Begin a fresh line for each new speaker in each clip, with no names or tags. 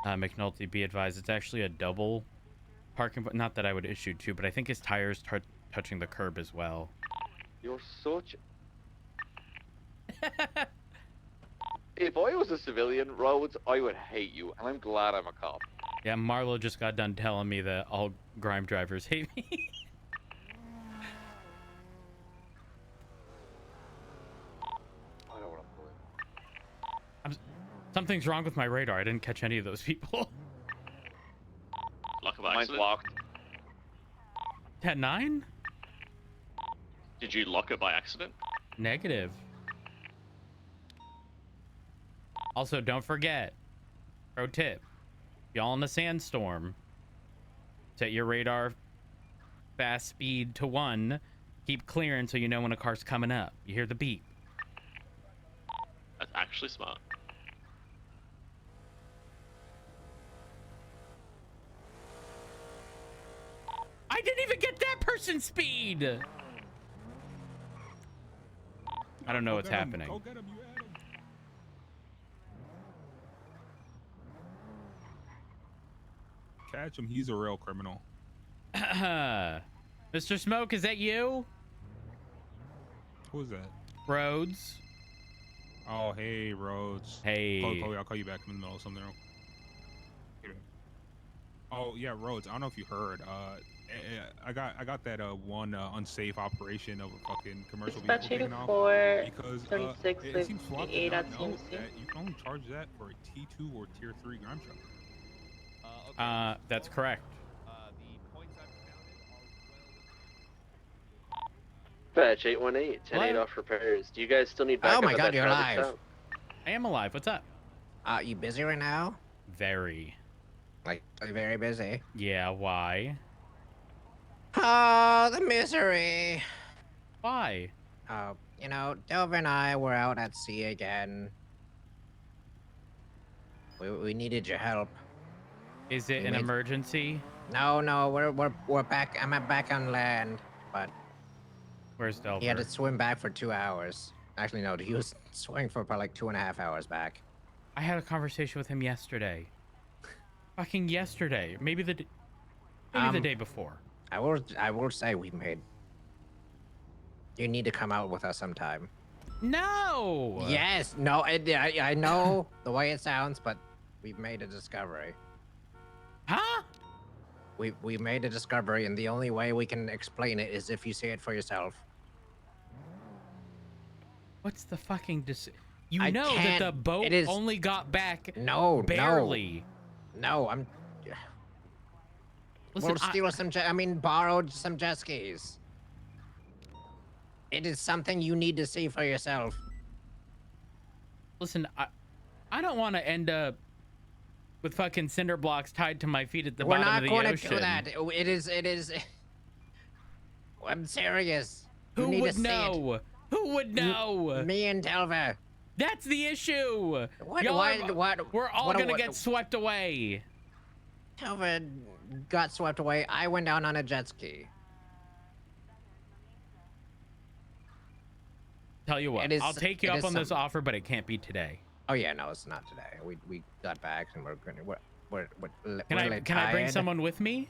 McNulty, be advised, it's actually a double parking, but not that I would issue two, but I think his tires touching the curb as well.
You're such... If I was a civilian, Rhodes, I would hate you, and I'm glad I'm a cop.
Yeah, Marlo just got done telling me that all grime drivers hate me.
I don't want to pull it.
Something's wrong with my radar. I didn't catch any of those people.
Luck of
Mine's
accident.
locked.
10-9?
Did you lock it by accident?
Negative. Also, don't forget, pro tip, y'all in a sandstorm, set your radar fast speed to 1, keep clearing so you know when a car's coming up. You hear the beep.
That's actually smart.
I didn't even get that person's speed! I don't know what's happening.
Go get him, you Adam. Catch him, he's a real criminal.
Mr. Smoke, is that you?
Who is that?
Rhodes.
Oh, hey, Rhodes.
Hey.
Chloe, I'll call you back in the middle of something. Oh yeah, Rhodes. I don't know if you heard. I got that one unsafe operation of a fucking commercial vehicle taken off because
36
it seems flawed to
58
not
at
know
CMC.
that you can only charge that for a T2 or Tier 3 grime truck.
That's correct.
Patch 818, 10-8 off repairs. Do you guys still need backup?
Oh my
at
god,
that
you're
traffic
live.
stop?
I am alive. What's up?
You busy right now?
Very.
Like, very busy.
Yeah, why?
Oh, the misery.
Why?
You know, Delver and I were out at sea again. We needed your help.
Is it an emergency?
No, we're back. I'm back on land, but
Where's Delver?
he had to swim back for 2 hours. Actually, no, he was swimming for probably like 2.5 hours back.
I had a conversation with him yesterday. Fucking yesterday. Maybe the day before.
I will say we made. You need to come out with us sometime.
No.
Yes. No. I know the way it sounds, but we've made a discovery.
Huh?
We made a discovery, and the only way we can explain it is if you see it for yourself.
What's the fucking You
I
know that
can't-
the boat
it is-
only got back
barely.
barely.
No, I'm.
Listen,
We'll steal some. Borrowed some jet skis. It is something you need to see for yourself.
Listen, I don't want to end up with fucking cinder blocks tied to my feet at the
We're
bottom
not
of the
going
ocean.
to do that. It is. I'm serious.
Who
You need
would
to see it.
know? Who would know?
Me and Delver.
That's the issue.
What?
Y'all
What?
are- We're all gonna get swept away.
Delver got swept away. I went down on a jet ski.
Tell you what,
It is-
I'll take you
it
up
is
on this
some-
offer, but it can't be today.
Oh yeah, no, it's not today. We got back and we're gonna we're
Can I bring
tired.
someone with me?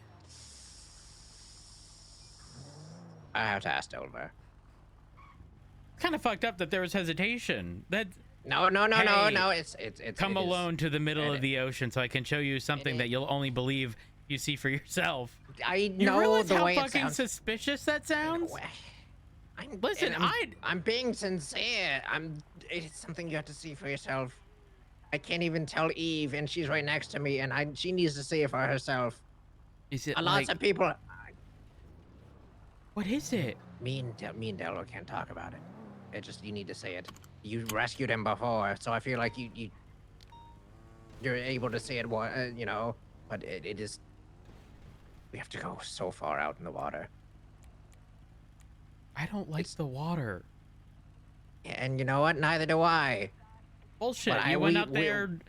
I have to ask Delver.
Kind of fucked up that there was hesitation. That
No.
Hey,
It's
come
it is-
alone to the middle
it
of the ocean so I can show you something that you'll only believe you see for yourself.
I
You
know
realize
the
how
way it
fucking
sounds.
suspicious that sounds? Listen,
I'm being sincere. It's something you have to see for yourself. I can't even tell Eve, and she's right next to me, and she needs to see it for herself.
Is it
Lots of people.
What is it?
Me and Delver can't talk about it. It just you need to say it. You rescued him before, so I feel like you're able to say it. You know, but it is. We have to go so far out in the water.
I don't like the water.
And you know what? Neither do I.
Bullshit.
But
You went out there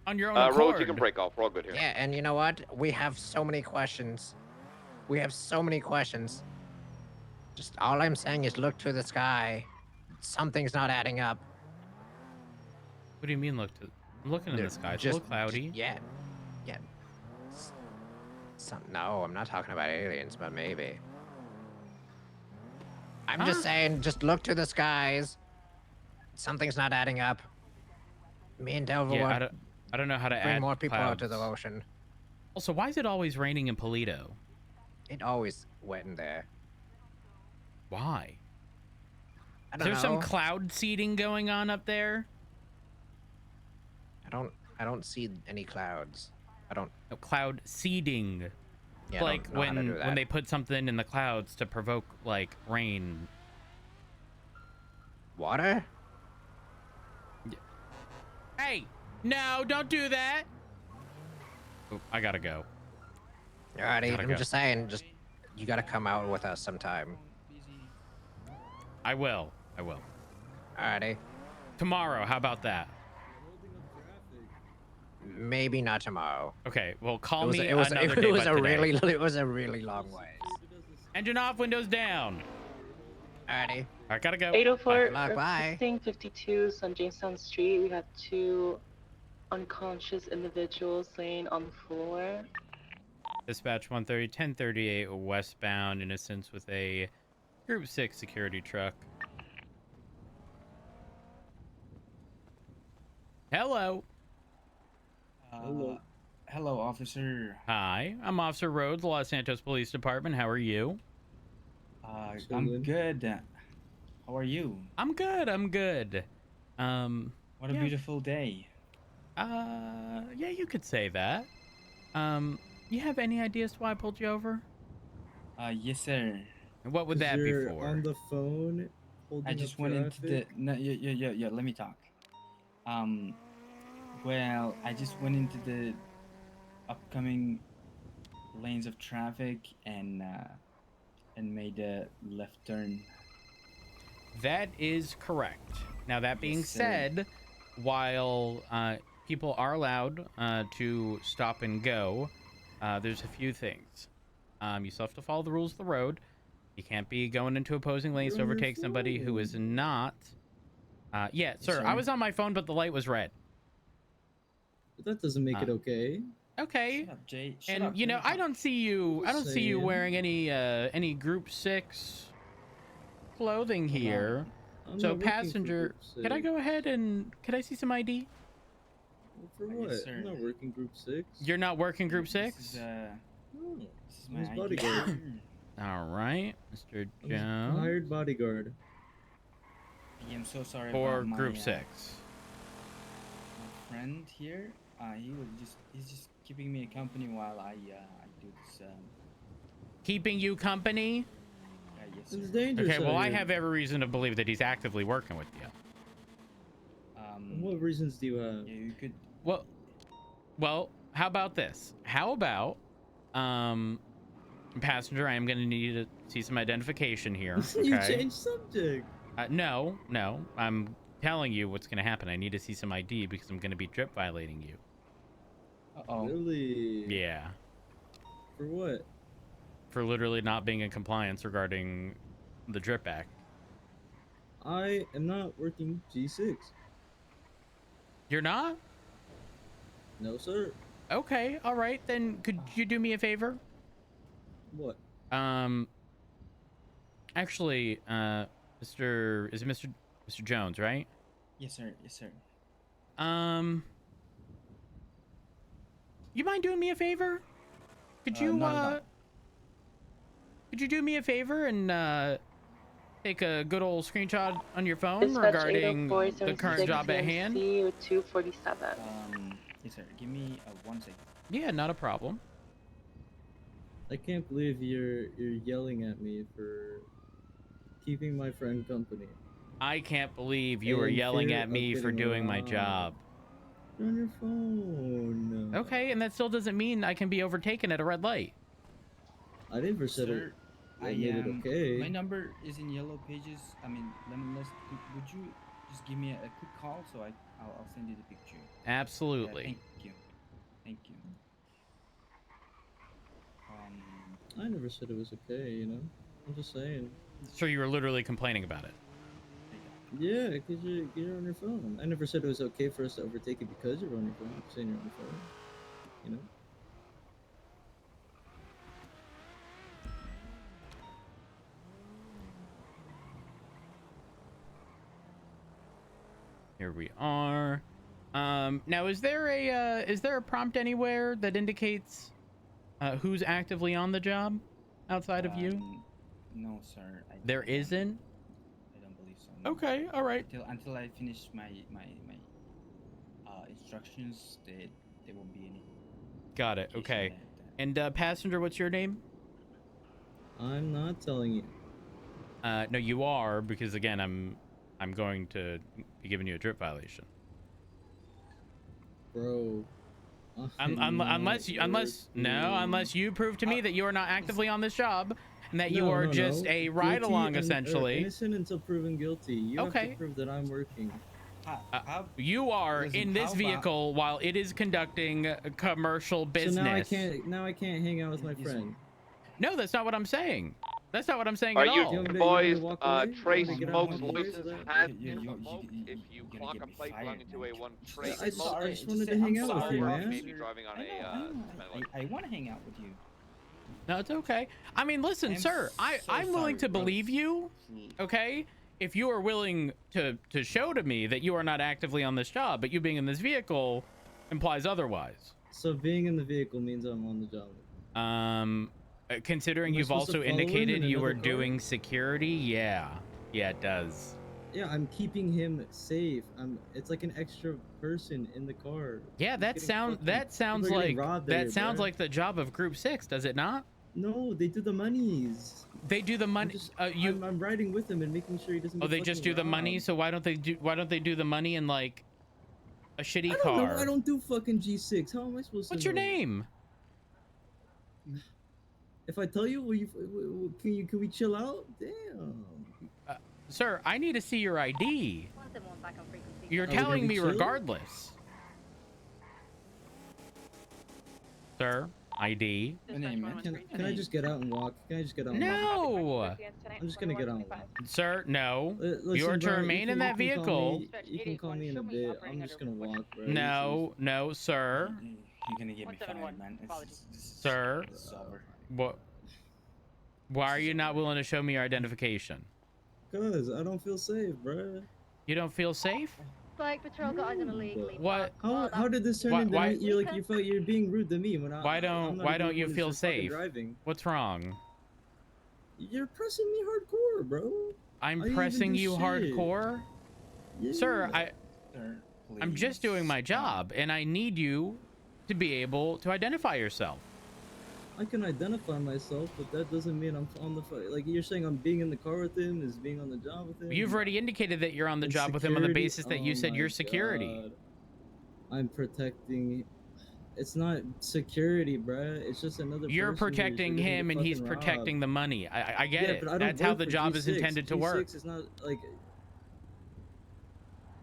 on your own accord.
Rhodes, you can break off. We're all good here.
Yeah, and you know what? We have so many questions. We have so many questions. Just all I'm saying is look to the sky. Something's not adding up.
What do you mean I'm looking in the sky? It's a little cloudy.
Yeah. No, I'm not talking about aliens, but maybe. I'm just saying, just look to the skies. Something's not adding up. Me and Delva
Yeah,
want
I don't know how to
bring
add
more people out to the
clouds.
ocean.
Also, why is it always raining in Polito?
It always wet in there.
Why?
I
Is
don't
there
know.
some cloud seeding going on up there?
I don't see any clouds. I don't.
No, cloud seeding.
Yeah, I
Like
don't know how to do
when
that.
they put something in the clouds to provoke like rain.
Water?
Hey, no, don't do that. Oh, I gotta go.
Alrighty,
Gotta
I'm
go.
just saying, you gotta come out with us sometime.
I will.
Alrighty.
Tomorrow, how about that?
Maybe not tomorrow.
Okay, well, call
It was,
me
it was,
another
it
day
was
but
a
today.
really long ways.
Engine off, windows down.
Alrighty.
I gotta go.
804
Good luck, bye.
1652 on Jamestown Street. We have 2 unconscious individuals laying on the floor.
Dispatch 130, 1038 westbound, Innocence with a Group 6 security truck. Hello.
Hello, officer.
Hi, I'm Officer Rhodes, Los Santos Police Department. How are you?
I'm good. How are you?
I'm good.
What a
yeah.
beautiful day.
Yeah, you could say that. You have any ideas why I pulled you over?
Yes, sir.
And what would that be
You're
for?
on the phone.
I just went into the. No, yeah. Let me talk. Well, I just went into the upcoming lanes of traffic and made a left turn.
That is correct. Now, that being
Yes, sir.
said, while people are allowed to stop and go, there's a few things. You still have to follow the rules of the road. You can't be going into opposing lanes to
You're on your
overtake somebody who is not. Yeah, sir,
sir.
I was on my phone, but the light was red.
But that doesn't make it okay.
Okay.
Shut up, Jay. Shut
And
up.
you know,
Let me
I don't see you. I don't see you
Saying.
wearing any Group 6 clothing
Hold on.
here.
I'm
So
not working for
passenger,
Group
can I
6.
go ahead and can I see some ID?
For
Yes,
what?
sir.
I'm not working Group 6.
You're not working Group
This
6?
is,
No.
this is
I'm
my
his
ID.
bodyguard.
All right, Mr.
I'm his
Jones.
hired bodyguard.
I am so sorry
For
about my
Group 6.
my friend here. He's just keeping me company while I do this.
Keeping you company?
Yes,
It's
sir.
dangerous.
Okay, well,
out
I
here.
have every reason to believe that he's actively working with you.
What reasons do you have?
Yeah, you could.
Well, how about this? How about, passenger, I am going to need you to see some identification here.
You
Okay?
changed subject.
No. I'm telling you what's going to happen. I need to see some ID because I'm going to be drip violating you.
Uh-oh.
Really?
Yeah.
For what?
For literally not being in compliance regarding the drip act.
I am not working G6.
You're not?
No, sir.
Okay, all right. Then could you do me a favor?
What?
Actually, Mr. Is it Mr. Jones, right?
Yes, sir. Yes, sir.
You mind doing me a favor? Could you
not at all.
could you do me a favor and take a good old screenshot on your phone
Dispatch
regarding
804
the current job at hand?
with 247.
Yes, sir. Give me 1 second.
Yeah, not a problem.
I can't believe you're yelling at me for keeping my friend company.
I can't believe you were
In
yelling
fear
at
of
me for
getting
doing my
robbed.
job.
You're on your phone.
Okay, and that still doesn't mean I can be overtaken at a red light.
I never said it.
Sir,
I made it okay.
My number is in yellow pages. I mean, lemon list. Would you just give me a quick call so I'll send you the picture?
Absolutely.
Thank you. Thank you.
I never said it was okay, you know? I'm just saying.
So you were literally complaining about it.
Yeah, because you're on your phone. I never said it was okay for us to overtake you because you're on your phone. I'm saying you're on your phone. You know?
Here we are. Now is there a prompt anywhere that indicates who's actively on the job outside of you?
No, sir.
There isn't?
I don't believe so. No.
Okay, all right.
Until I finish my instructions, there won't be any.
Got it. Okay. And passenger, what's your name?
I'm not telling you.
No, you are, because again, I'm going to be giving you a trip violation.
Bro.
Unless you prove to me that you are not actively on this job and that you are just a ride along essentially.
Innocent until proven guilty. You have to prove that I'm working.
You are in this vehicle while it is conducting a commercial business.
So now I can't hang out with my friend.
No, that's not what I'm saying. That's not what I'm saying
Are
at all.
you boys, Trace Smoke's license has been revoked if you clock a plate belonging to a one Trace Smoke.
I just wanted to hang out with you, man.
Maybe driving on
I want to hang out with you.
No, it's okay. I mean, listen, sir, I'm willing to believe you, okay? If you are willing to show to me that you are not actively on this job, but you being in this vehicle implies otherwise.
So being in the vehicle means I'm on the job.
Considering you've also indicated you were doing security, yeah, it does.
Yeah, I'm keeping him safe. It's like an extra person in the car.
Yeah, that sounds like the job of Group 6, does it not?
No, they do the monies.
They do the money.
I'm riding with him and making sure he doesn't.
Oh, they just do the money. So why don't they do the money in like a shitty
car?
Know.
I don't do fucking G6. How am I supposed to?
What's your name?
If I tell you, can we chill out? Damn.
Sir, I need to see your ID. You're telling me regardless. Sir, ID.
Can I just get out and walk? Can I just get out and
No.
walk? I'm just gonna get out and walk.
Sir, no.
Listen,
you are to remain in that vehicle.
You can call me in a bit. I'm just gonna walk, bro.
No, sir.
You're gonna get me fired, man.
Sir. What? Why are you not willing to show me your identification?
Cause I don't feel safe, bro.
You don't feel safe?
Bike patrol guys in illegally.
What?
How did this turn into you're being rude to me when
why don't you feel safe? What's wrong?
You're pressing me hardcore, bro.
I'm pressing you hardcore?
Yeah.
Sir, I'm just doing my job and I need you to be able to identify yourself.
I can identify myself, but that doesn't mean I'm on the like you're saying I'm being in the car with him is being on the job with him.
You've already indicated that you're on the job with him on the basis that you said you're security.
God. I'm protecting. It's not security, bruh. It's just another.
You're protecting him and he's protecting the money. I get it. That's how the job is intended to work.
G6 is not like.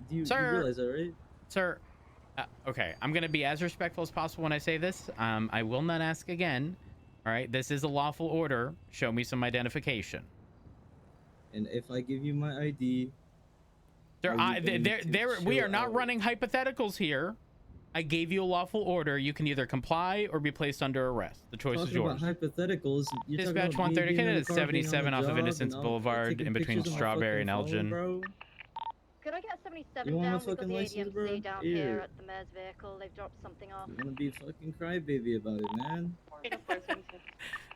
Do you
realize
that, right?
Sir. Okay, I'm going to be as respectful as possible when I say this. I will not ask again. All right, this is a lawful order. Show me some identification.
And if I give you my ID...
Sir, we are not running hypotheticals here. I gave you a lawful order. You can either comply or be placed under arrest. The choice is yours.
About hypotheticals,
Dispatch 130, it's 77 off of Innocence Boulevard in between Strawberry and Elgin.
Bro.
Could I get 77 down? We've got the ADMC down here at the mayor's vehicle. They've dropped something off.
You wanna be a fucking crybaby about it, man?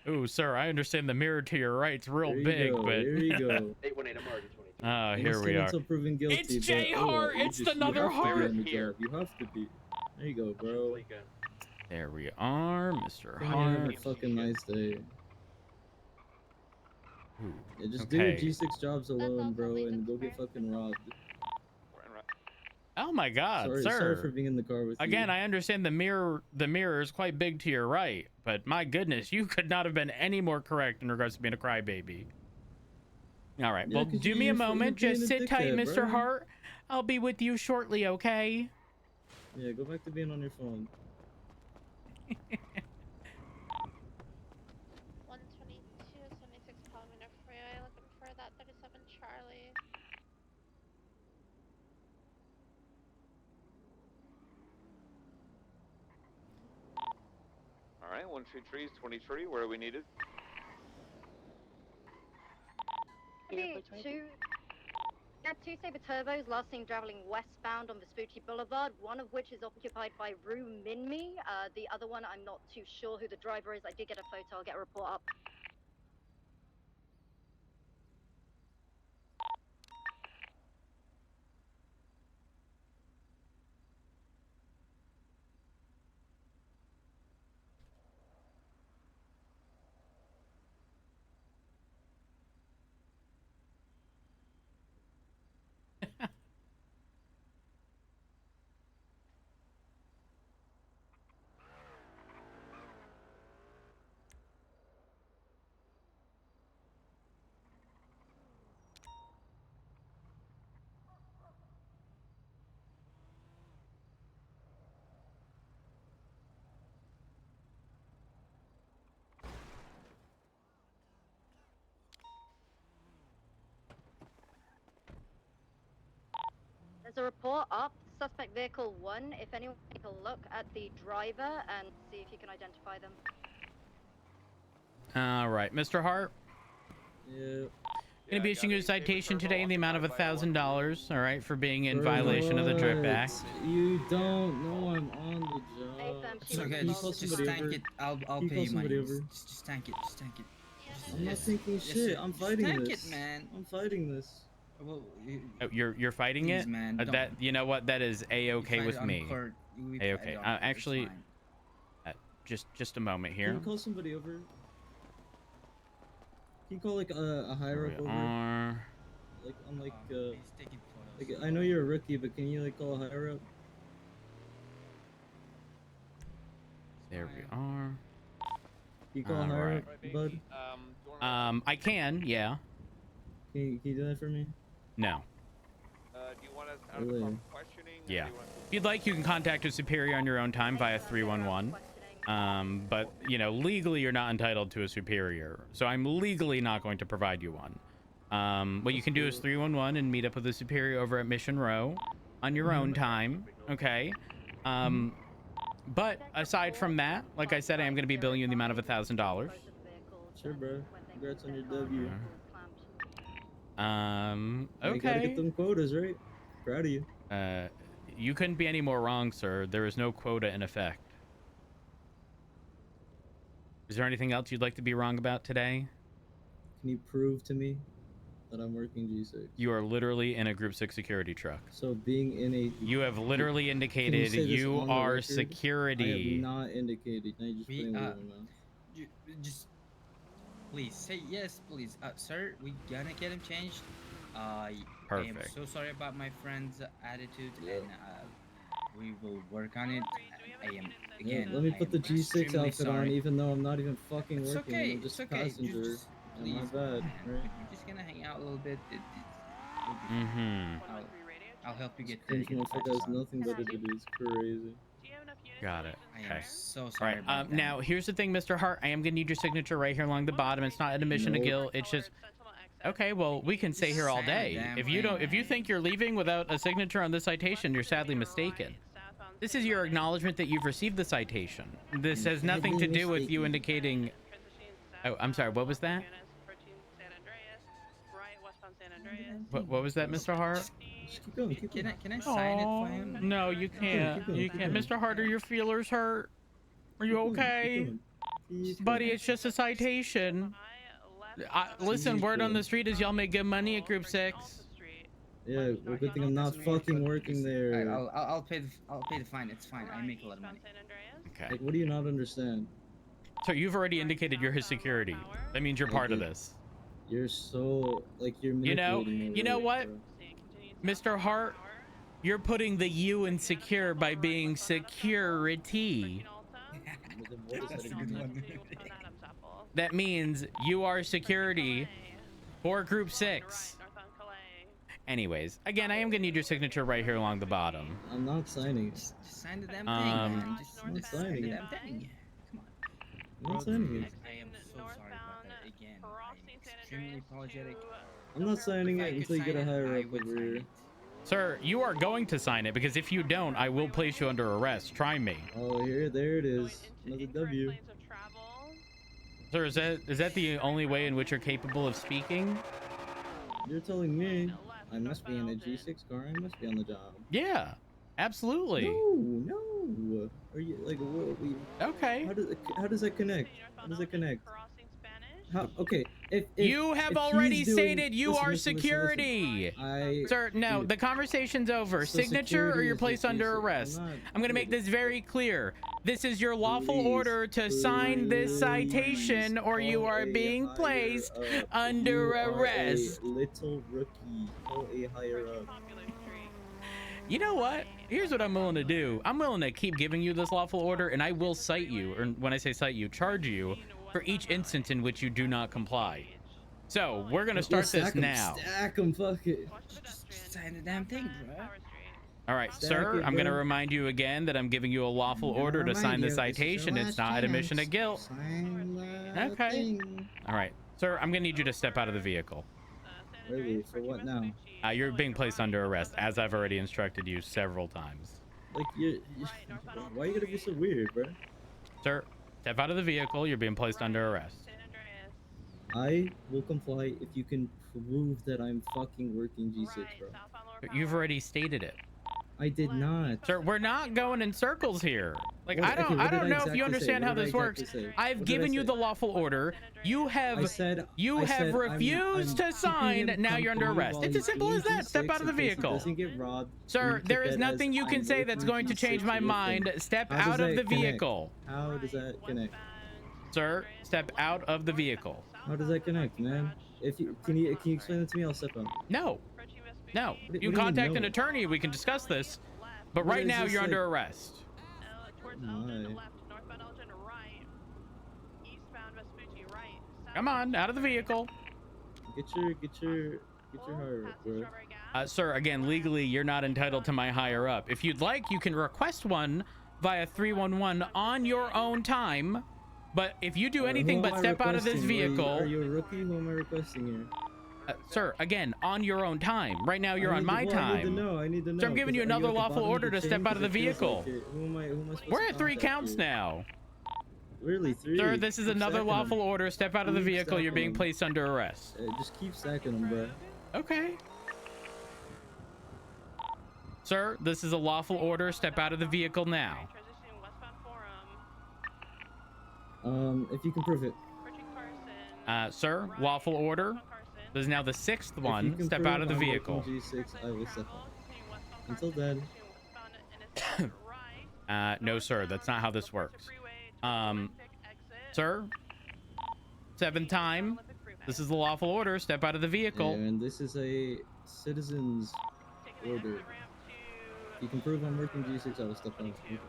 Ooh, sir, I understand the mirror to your right's real big, but...
Here you go. 818
Oh, here we are.
Guilty,
it's J Hart! It's another Hart!
You have to be. There you go, bro.
There we are, Mr.
Have
Hart.
a fucking nice day.
Ooh,
yeah, just do your G6 jobs alone, bro, and go get fucking robbed.
Oh my God, sir!
Sorry for being in the car with you.
Again, I understand the mirror is quite big to your right, but my goodness, you could not have been any more correct in regards to being a crybaby. All right, well, do me a moment. Just sit tight, Mr. Hart. I'll be with you shortly, okay?
Yeah, go back to being on your phone.
76 kilometer freeway, looking for that 37 Charlie.
All right, 123 is 23. Where are we needed?
We have 2 Sabre Turbos last seen traveling westbound on Vespucci Boulevard, one of which is occupied by Rue Minmi. The other one, I'm not too sure who the driver is. I did get a photo. I'll get a report up. There's a report up. Suspect vehicle 1. If anyone take a look at the driver and see if you can identify them.
All right, Mr. Hart.
Yeah.
Gonna be issuing you a citation today in the amount of $1,000. All right, for being in violation of the Drip Act.
You don't know I'm on the job.
It's okay. Just tank it. I'll pay you money. Just tank it. Just tank it.
I'm not thinking shit. I'm fighting
tank
this.
It, man.
I'm fighting this.
Well,
Oh, you're fighting
please,
it?
Man,
That you know what? That is a-okay with me. A-okay.
It's
Actually,
fine.
just a moment here.
Can you call somebody over? Can you call like a higher up over? Like on like
he's taking photos.
like I know you're a rookie, but can you like call a higher up?
There we are.
Can you call a higher up, bud?
I can, yeah.
Can you do that for me?
No.
Do you want us out of the car questioning?
Yeah. If you'd like, you can contact a superior on your own time via 311. But, you know, legally you're not entitled to a superior. So I'm legally not going to provide you one. What you can do is 311 and meet up with a superior over at Mission Row on your own time. Okay. But aside from that, like I said, I am going to be billing you the amount of $1,000.
Sure, bro. Congrats on your W.
Okay.
You gotta get them quotas, right? Proud of you.
You couldn't be any more wrong, sir. There is no quota in effect. Is there anything else you'd like to be wrong about today?
Can you prove to me that I'm working G6?
You are literally in a Group 6 security truck.
So being in a...
You have literally indicated you are security.
I have not indicated. Now you're just putting words in my mouth.
Just please say yes, please, sir. We gonna get him changed.
Perfect.
I am so sorry about my friend's attitude, and we will work on it. I am again.
Let me put the G6 outfit on, even though I'm not even fucking
It's
working.
okay.
I'm just a
It's okay.
passenger.
Just, please,
my bad.
man,
Right?
we're just gonna hang out a little bit. I'll help you get
This motherfucker has nothing better to do. It's crazy.
Got it.
I
Okay.
am so
All
sorry.
right. Now, here's the thing, Mr. Hart. I am going to need your signature right here along the bottom. It's not an admission to guilt. It's just... Okay, well, we can stay here all day. If you think you're leaving without a signature on this citation, you're sadly mistaken. This is your acknowledgement that you've received the citation. This has nothing to do with you indicating... Oh, I'm sorry. What was that? What was that, Mr. Hart?
Keep going, keep going.
Can I sign it for him?
No, you can't. You can't. Mr. Hart, are your feelers hurt? Are you okay? Buddy, it's just a citation. Listen, word on the street is y'all make good money at Group 6.
Yeah, well, good thing I'm not fucking working there.
I'll pay the fine. It's fine. I make a lot of money.
Okay.
Like, what do you not understand?
So you've already indicated you're his security. That means you're part of this.
You're so like you're manipulating me.
You know
right,
what,
bro.
Mr. Hart? You're putting the U in secure by being security.
That's a good one.
That means you are security for Group 6. Anyways, again, I am gonna need your signature right here along the bottom.
I'm not signing.
Just sign the damn thing, man.
I'm not signing
the
it.
damn thing. Come on.
I'm not signing it.
I am so sorry about that again. I'm extremely apologetic.
I'm not signing
If I
it
could
until you
sign
get a
it,
higher
I
up
would
over
sign
here.
it.
Sir, you are going to sign it because if you don't, I will place you under arrest. Try me.
Oh, there it is. Another W.
Sir, is that the only way in which you're capable of speaking?
You're telling me. I must be in a G6 car. I must be on the job.
Yeah, absolutely.
No. Are you like what?
Okay.
How does that connect? How does it connect? How? Okay. If
you have
if
already
he's doing,
stated you are security. Sir, no,
dude,
the conversation's over.
so
Signature or
security
you're
is
placed
just
under
basic.
arrest.
I'm not-
I'm going to make this very clear. This is your lawful
Please,
order to sign this citation or you
call
are
a
being
higher
placed
up.
under
You are
arrest.
a little rookie. Call a higher up.
You know what? Here's what I'm willing to do. I'm willing to keep giving you this lawful order, and I will cite you, or when I say cite you, charge you for each instance in which you do not comply. So we're gonna start this now.
Stack 'em, fuck it.
Just sign the damn thing, bro.
All right,
Stack
sir,
it,
I'm going to
bro.
remind you again that I'm giving you a lawful
I'm gonna
order to
remind
sign the
you, this is your
citation. It's
last
not an admission of
chance.
guilt.
Sign the
Okay.
thing.
All right, sir, I'm going to need you to step out of the vehicle.
Really? For what now?
You're being placed under arrest, as I've already instructed you several times.
Like, why you gotta be so weird, bro?
Sir, step out of the vehicle. You're being placed under arrest.
I will comply if you can prove that I'm fucking working G6, bro.
You've already stated it.
I did not.
Sir, we're not going in circles here. Like,
What-
I don't
okay, what did I
know if
exactly
you
say?
understand
What
how
did I
this works.
exactly say?
I've
What did I
given you
say?
the lawful order. You have
I said
refused
I'm
to sign.
keeping him
Now you're under
company
arrest.
while
It's as
he's
simple as
doing
that. Step
G6
out of the
in case he
vehicle.
doesn't get robbed.
Sir,
We
there
keep
is
that
nothing
as
you can
I'm
say that's
working
going to
G6
change my
with him.
mind. Step
How does
out of
that
the
connect?
vehicle.
How does that connect?
Sir, step out of the vehicle.
How does that connect, man? If you can you explain it to me? I'll step out.
No. No.
What do
You
you mean,
contact
no?
an attorney. We can discuss this. But
What
right
is
now,
this,
you're
like-
under arrest.
My.
Come on, out of the vehicle.
Get your higher up, bro.
Sir, again, legally, you're not entitled to my higher up. If you'd like, you can request one via 311 on your own time. But if you do anything
Who
but
am I
step out of this
requesting?
vehicle...
Are you a rookie? Who am I requesting here?
sir, again, on your own time. Right now, you're
I
on
need
my
to, well,
time.
I need to know.
So I'm giving you
'cause are
another
at the
lawful
bottom of
order
the
to step
chain?
out of the
'Cause it feels
vehicle.
like it. Who am I supposed
We're
to
at 3
contact
counts
here?
now.
Really, 3?
Sir, this is
Keep
another
stacking
lawful
them.
order. Step out of the
Keep
vehicle. You're
stacking
being
them.
placed under arrest.
Just keep stacking them, bro.
Okay. Sir, this is a lawful order. Step out of the vehicle now.
If you can prove it.
Sir, lawful order. This is now the 6th
If you
one.
can
Step
prove
out of the
I'm working
vehicle.
G6, I will step out. Until then.
No, sir. That's not how this works. Sir, 7th time. This is the lawful order. Step out of the vehicle.
And this is a citizen's order. If you can prove I'm working G6, I will step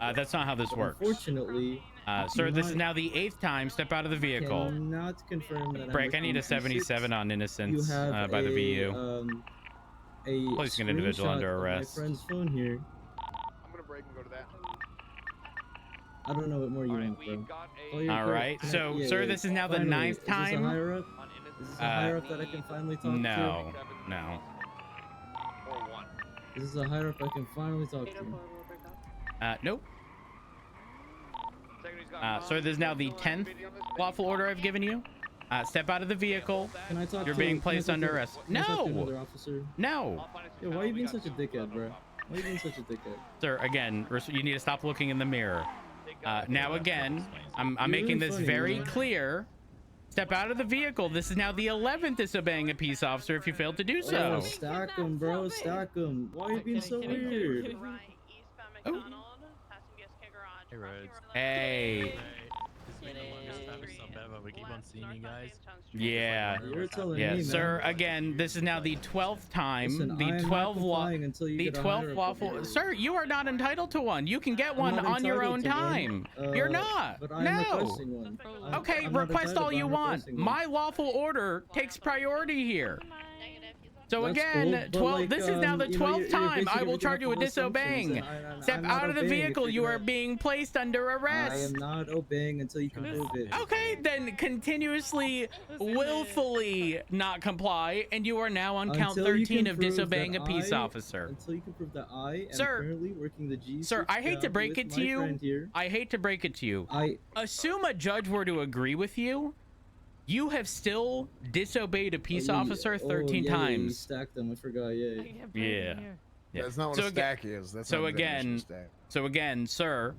out.
That's not how this works.
Unfortunately,
sir, this is now the 8th time. Step out of the vehicle.
cannot confirm that
Break, I
I'm
need a
working G6.
77 on innocence
You have
by the VU.
A
Placing an individual
screenshot
under
of
arrest.
My friend's phone here.
I'm gonna break and go to that.
I don't know what more you want, bro. Call your
All
court.
right.
Can I-
So,
yeah,
sir,
yeah,
this is now the
finally.
9th
Is this a
time.
higher up? Is this a higher up that I can finally talk to?
No. No.
Or 1.
This is a higher up I can finally talk to.
Nope. Sir, this is now the 10th lawful order I've given you. Step out of the vehicle.
Can I talk
You're
to-
being
can I
placed
talk
under
to-
arrest.
can I talk to
No.
another officer?
No.
Yo, why are you being such a dickhead, bro? Why are you being such a dickhead?
Sir, again, you need to stop looking in the mirror. Now, again, I'm
You're
making
really
this
funny,
very
man.
clear. Step out of the vehicle. This is now the 11th disobeying a peace officer if you failed to do so.
Oh, stack them, bro. Stack them. Why are you being so weird?
Oh. Hey.
We keep on seeing you guys.
Yeah.
You're telling
Yeah,
me, man.
sir. Again, this is now the 12th time.
Listen, I
the
am not
12
complying until you
the
get a
12th
higher up
lawful.
order.
Sir, you are not entitled to one. You can get
I'm
one
not
on your own
entitled to
time.
one,
You're not.
But I'm
No.
requesting one.
Okay,
I'm not
request
entitled,
all
but
you
I'm
want.
requesting one.
My lawful order takes priority here. So
That's
again,
cool, but
12.
like,
this is now the
you know,
12th
you're
time. I
basically
will
making
charge you with
false assumptions,
disobeying.
and I'm
Step
not
out of the
obeying if
vehicle.
you're
You are
gonna-
being placed under
I
arrest.
am not obeying until you can prove it.
Okay, then continuously, willfully not comply, and you are now on count
Until you
13
can
of
prove
disobeying
that
a peace
I-
officer.
Until you can prove that I am
Sir.
currently working the G6
Sir, I hate to
job
break
with
it to
my
you.
friend here.
I hate to break it to you.
I
Assume a judge were to agree with you. You have still disobeyed a peace
Oh, yeah.
officer 13
yeah, Yeah, you
times.
stacked them. I forgot. Yeah.
Yeah.
That's not what
So
a stack is. That's
so
not the definition
again,
of stack.
so again, sir,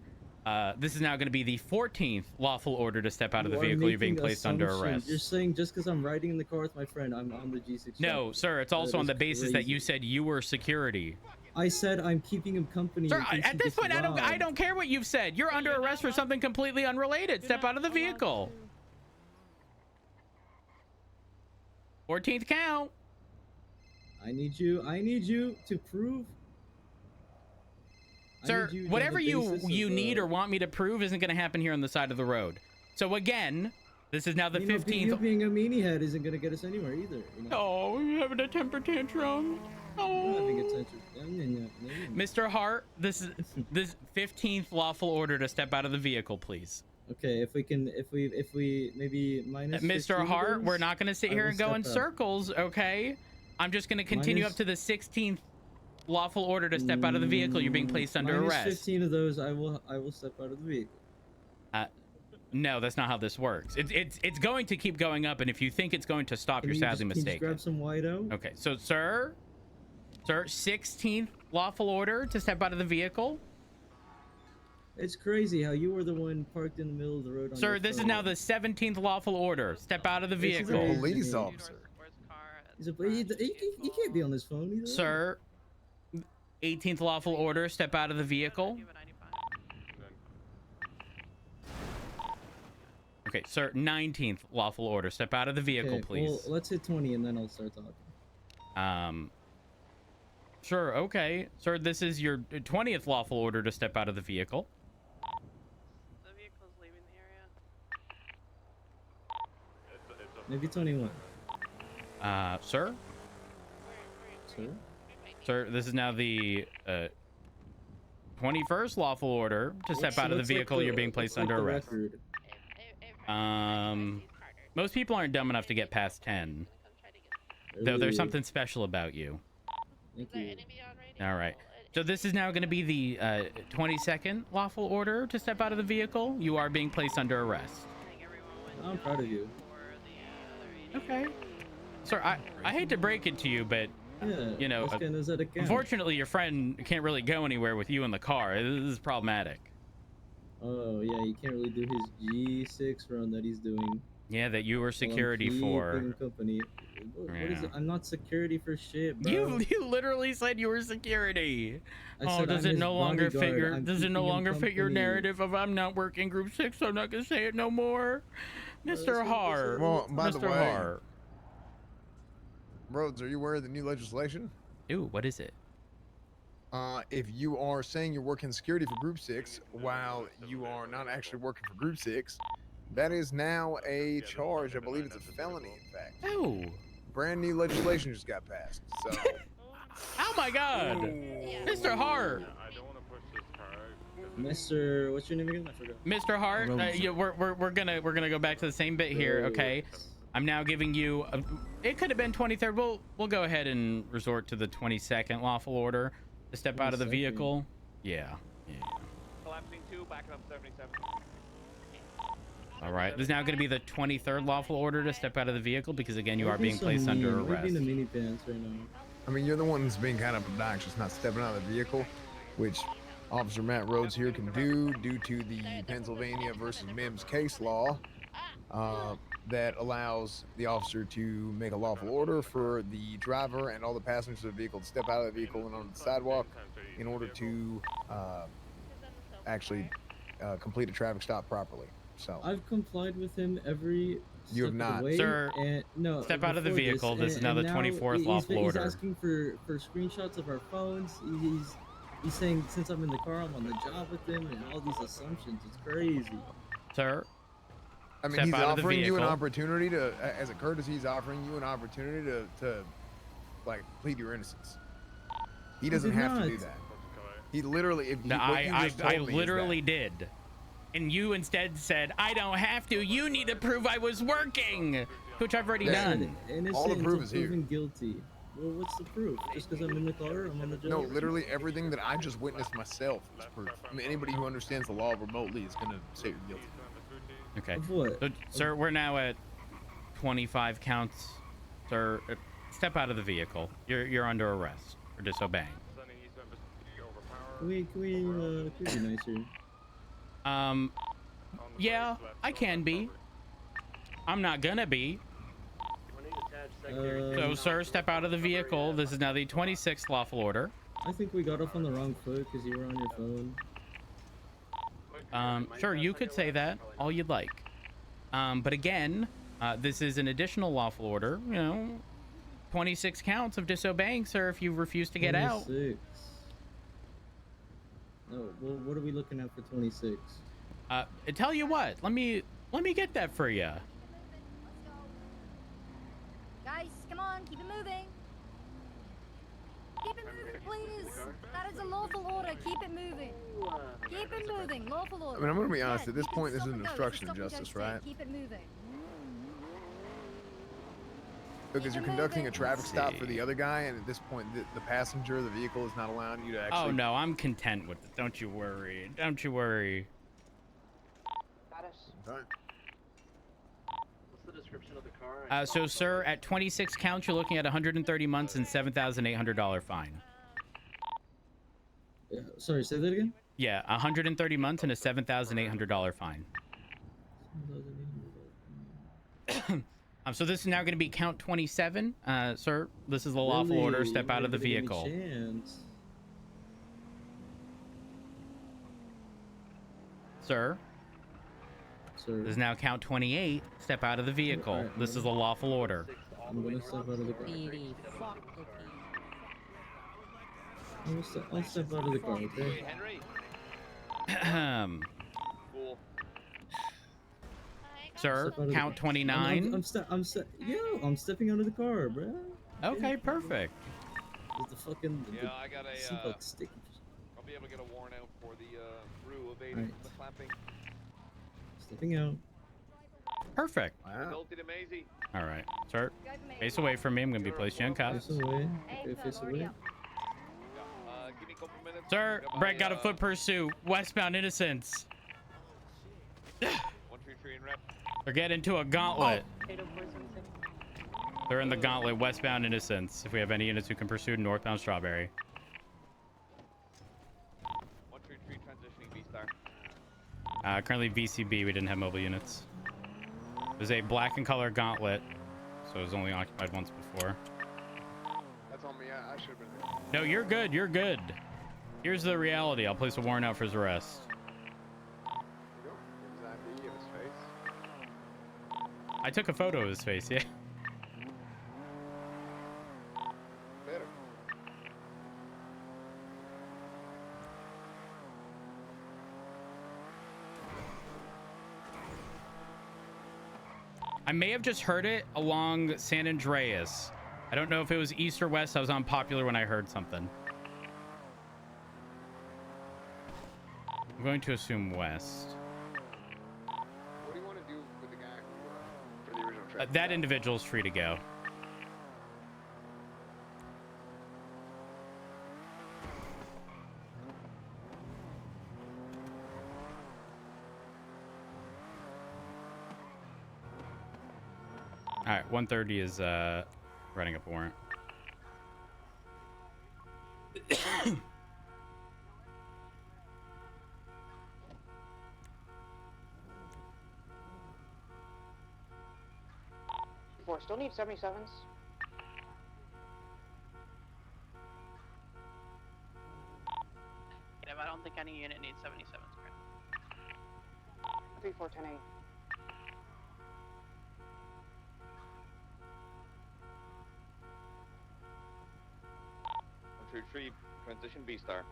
this is now going to be the 14th lawful order to step out of the
You are
vehicle. You're being
making
placed under
assumptions.
arrest.
You're saying just because I'm riding in the car with my friend, I'm on the G6.
No, sir, it's also
That
on the
is
basis that you
crazy.
said you were security.
I said I'm keeping him company.
Sir,
in case
at
he
this
gets
point, I
robbed.
don't care what you've said. You're under arrest for something completely unrelated. Step out of the vehicle. 14th count.
I need you to prove.
Sir,
on
whatever
the basis of,
you need or want me to prove isn't going to happen here on the side of the road. So again, this is now the 15th.
You being a meanie head isn't gonna get us anywhere either. You know?
Oh, you're having a temper tantrum.
I'm having a
Oh.
tantrum.
Mr. Hart, this is this 15th lawful order to step out of the vehicle, please.
Okay, if we maybe minus. 15
Mr.
of
Hart,
those,
we're not going to sit
I
here
will
and go in
step out.
circles, okay? I'm just going to continue
Minus-
up to the 16th lawful order to step out of the vehicle. You're being placed under
minus
arrest.
15 of those, I will step out of the vehicle.
No, that's not how this works. It's going to keep going up, and if you think it's going to stop,
Can
you're
you
sadly
just
mistaken.
grab some White-O?
Okay, so sir, 16th lawful order to step out of the vehicle.
It's crazy how you were the one parked in the middle of the road. On
Sir,
your
this is
phone.
now the 17th lawful order. Step out of the
This is
vehicle.
a
Police officer.
He can't be on his phone either.
Sir, 18th lawful order. Step out of the vehicle. Okay, sir, 19th lawful order. Step out of the vehicle,
Okay,
please.
Well, let's hit 20 and then I'll start talking.
Sure, okay. Sir, this is your 20th lawful order to step out of the vehicle.
The vehicle's leaving the area.
Maybe 21.
Sir?
Sir?
Sir, this is now the 21st lawful order to step out of the vehicle. You're being placed under arrest. Most people aren't dumb enough to get past 10. Though there's something special about you.
Thank you.
All right. So this is now going to be the 22nd lawful order to step out of the vehicle. You are being placed under arrest.
I'm proud of you.
Okay. Sir, I hate to break it to you, but
Yeah,
you know,
this guy knows how to count.
unfortunately, your friend can't really go anywhere with you in the car. This is problematic.
Oh yeah, he can't really do his G6 run that he's doing.
Yeah, that you were
while I'm
security
keeping
for.
him company. What is
Yeah.
it? I'm not security for shit, bro.
You literally said you were security.
I
Oh,
said
does
I'm
it
his
no longer fit
bodyguard.
your
I'm
does it no
keeping him
longer fit your
company.
narrative of I'm not working group 6, so I'm not gonna say it no more? Mr. Hart.
Well, by the
Mr.
way,
Hart.
Rhodes, are you aware of the new legislation?
Ooh, what is it?
If you are saying you're working security for Group 6 while you are not actually working for Group 6, that is now a charge. I believe it's a felony, in fact.
Oh.
Brand new legislation just got passed. So.
Oh my God. Mr. Hart.
Mr. What's your name again? I forgot.
Mr. Hart,
Rhodes.
we're gonna go back to the same bit here, okay? I'm now giving you it could have been 23rd. We'll go ahead and resort to the 22nd lawful order to step out of the
22nd.
vehicle. Yeah.
Collapsing 2, backing up 77.
All right. This is now going to be the 23rd lawful order to step out of the vehicle because again you
Why
are
be
being
so
placed under
mean? Why
arrest.
be in the mini pants right now?
I mean, you're the one that's being kind of obnoxious, not stepping out of the vehicle, which Officer Matt Rhodes here can do due to the Pennsylvania versus Mims case law that allows the officer to make a lawful order for the driver and all the passengers of the vehicle to step out of the vehicle and onto the sidewalk in order to actually complete a traffic stop properly. So
I've complied with him every
You have
step of the
not.
way,
Sir,
and, no,
step out of the
before
vehicle. This is now
and
the 24th lawful
he's
order.
asking for screenshots of our phones. He's saying since I'm in the car, I'm on the job with him, and all these assumptions. It's crazy.
Sir,
I mean,
step
he's
out of the
offering you an
vehicle.
opportunity to, as a courtesy, he's offering you an opportunity to like, plead your innocence. He doesn't
did
have to do
not.
that. He literally, if
No,
what you
I
just told me is
literally
that.
did. And you instead said, I don't have to. You need to prove I was working, which I've already done.
Innocent
All the proof
until
is here.
proven guilty. Well, what's the proof? Just because I'm in the car, I'm on the job?
No, literally everything that I just witnessed myself is proof. I mean, anybody who understands the law remotely is gonna say you're guilty.
Okay.
Of what?
So, sir, we're now at 25 counts, sir. Step out of the vehicle. You're under arrest for disobeying.
Can we be nicer?
Yeah, I can be. I'm not gonna be. So, sir, step out of the vehicle. This is now the 26th lawful order.
I think we got off on the wrong foot because you were on your phone.
Sure, you could say that all you'd like. But again, this is an additional lawful order. You know, 26 counts of disobeying, sir, if you refuse to get out.
26. Oh, well, what are we looking at for 26?
Tell you what, let me get that for you.
Guys, come on, keep it moving. Keep it moving, please. That is a lawful order. Keep it moving. Keep it moving. Lawful order.
I mean, I'm going to be honest.
Yeah,
At this
you can
point, this
stop
is an
and go.
obstruction
It's
of
a stop and
justice,
go
right?
state. Keep it moving.
Because you're conducting a traffic stop for the other guy, and at this point, the passenger of the vehicle is not allowing you to actually...
Oh, no, I'm content with it. Don't you worry. Don't you worry.
Fine.
What's the description of the car?
So, sir, at 26 counts, you're looking at 130 months and $7,800 fine.
Yeah, sorry, say that again?
Yeah, 130 months and a $7,800 fine. So this is now going to be count 27. Sir, this is the lawful order. Step out of the vehicle. Sir. This is now count 28. Step out of the vehicle.
Right,
this is the lawful order.
I'm gonna step out of the car. I'll step out of the car, okay?
Sir, count 29.
I'm stepping out of the car, bro.
Okay, perfect.
Is the fucking
I got a
seatbelt sticky?
I'll be able to get a warrant out for the rue evading the clamping.
Stepping out.
Perfect.
Resulted in Maisie.
All right, sir. Face away from me. I'm gonna be placing you in cuffs.
Face away. Okay, face away.
Give me a couple minutes.
Sir, Brett got a foot pursuit. Westbound Innocence.
133 in rep.
They're getting into a gauntlet. They're in the gauntlet, westbound Innocence. If we have any units who can pursue northbound Strawberry.
133 transitioning V-Star.
Currently VCB, we didn't have mobile units. There's a black and color gauntlet, so it was only occupied once before.
That's on me. I should have been there.
No, you're good. You're good. Here's the reality. I'll place a warrant out for his arrest. I took a photo of his face, yeah.
Better.
I may have just heard it along San Andreas. I don't know if it was east or west. I was on Popular when I heard something. I'm going to assume west.
What do you want to do with the guy for the original traffic
That
stop?
individual's free to go. All right, 130 is running up a warrant.
Still need 77s.
Yeah, but I don't think any unit needs 77s.
3410A.
Retrieve transition V-Star.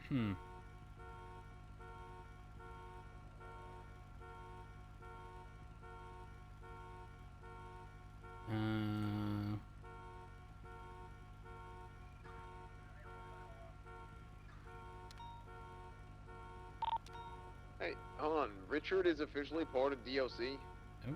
Hmm.
Hey, hold on. Richard is officially part of DOC.
Oh.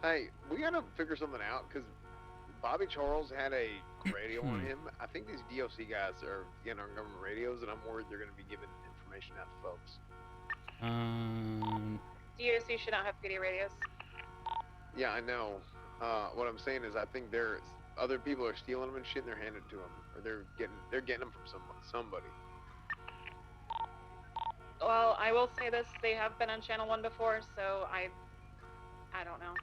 Hey, we gotta figure something out because Bobby Charles had a radio on him. I think these DOC guys are getting on government radios, and I'm worried they're gonna be giving information out to folks.
DOC should not have video radios.
Yeah, I know. What I'm saying is, I think there's other people are stealing them and shit, and they're handing it to them, or they're getting them from somebody.
Well, I will say this: they have been on Channel 1 before, so I don't know.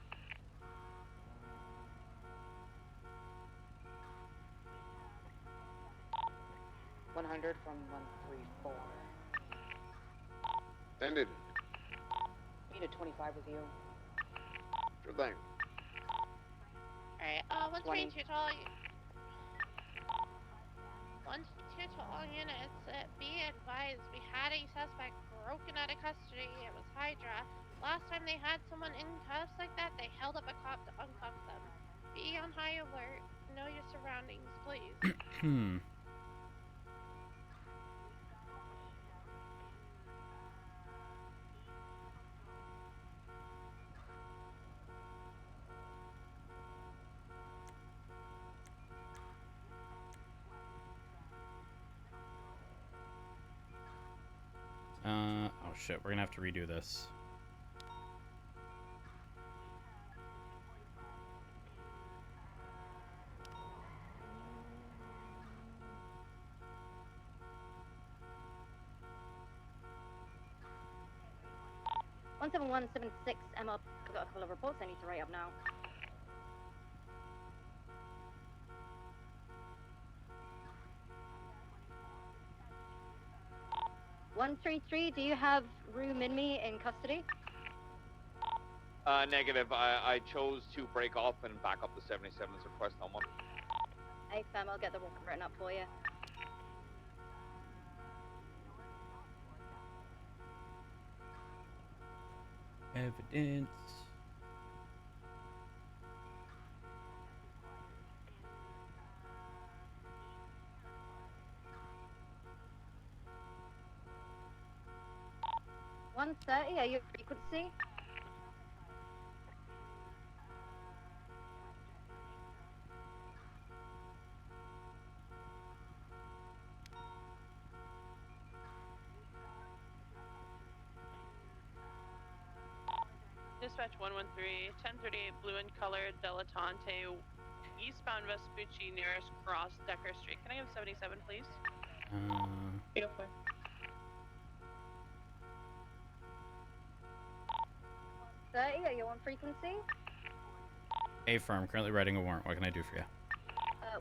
$100 from 134.
Ended.
Need a 25 with you.
Sure thing.
Alright, 132 to all 132 to all units. Be advised, we had a suspect broken out of custody. It was Hydra. Last time they had someone in cuffs like that, they held up a cop to uncuff them. Be on high alert. Know your surroundings, please.
Oh shit, we're gonna have to redo this.
One 17176 ML. I've got a couple of reports I need to write up now. $133, do you have Rue Minmi in custody?
Negative. I chose to break off and back up the 77's request on one.
Hey fam, I'll get the warrant written up for you.
Evidence.
$130, are you at frequency?
Dispatch 113, 1038 blue and colored Delatante, eastbound Vespucci, nearest cross Decker Street. Can I have 77, please? 804.
Are you on frequency?
A firm, currently writing a warrant. What can I do for you?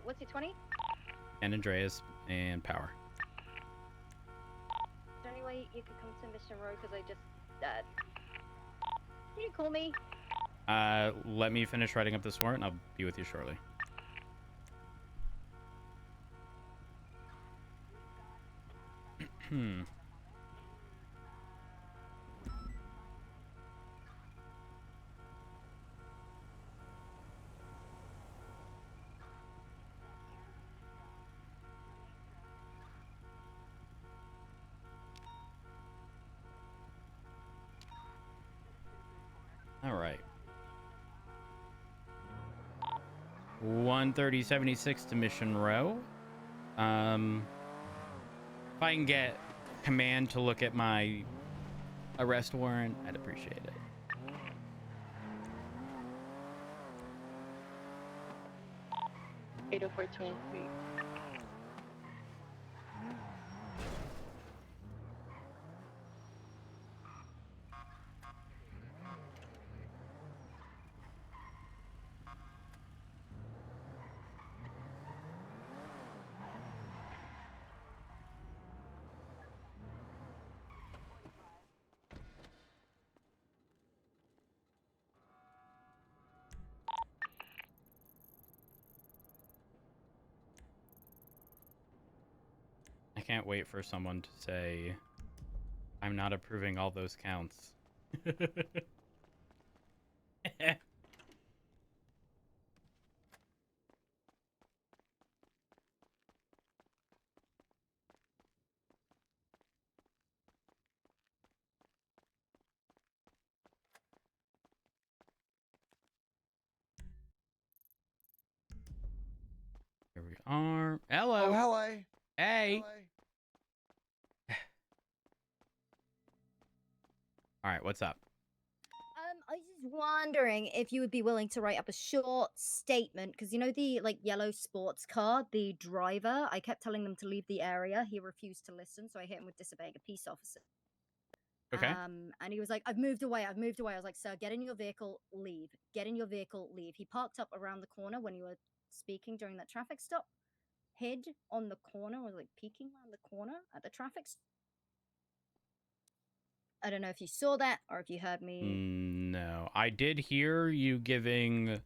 What's your 20?
And Andreas and Power.
Is there any way you could come to Mission Road? Because I just, can you call me?
Let me finish writing up this warrant and I'll be with you shortly. All right. 13076 to Mission Row. If I can get command to look at my arrest warrant, I'd appreciate it.
$804.23.
can't wait for someone to say, I'm not approving all those counts. Here we are. Hello.
Oh, hello.
Hey.
Hello.
All right, what's up?
I was just wondering if you would be willing to write up a short statement, because you know the yellow sports car, the driver, I kept telling them to leave the area. He refused to listen, so I hit him with disobeying a peace officer.
Okay.
And he was like, I've moved away. I was like, sir, get in your vehicle, leave. Get in your vehicle, leave. He parked up around the corner when you were speaking during that traffic stop. Hid on the corner, was like peeking around the corner at the traffic stop. I don't know if you saw that or if you heard me.
No, I did hear you giving,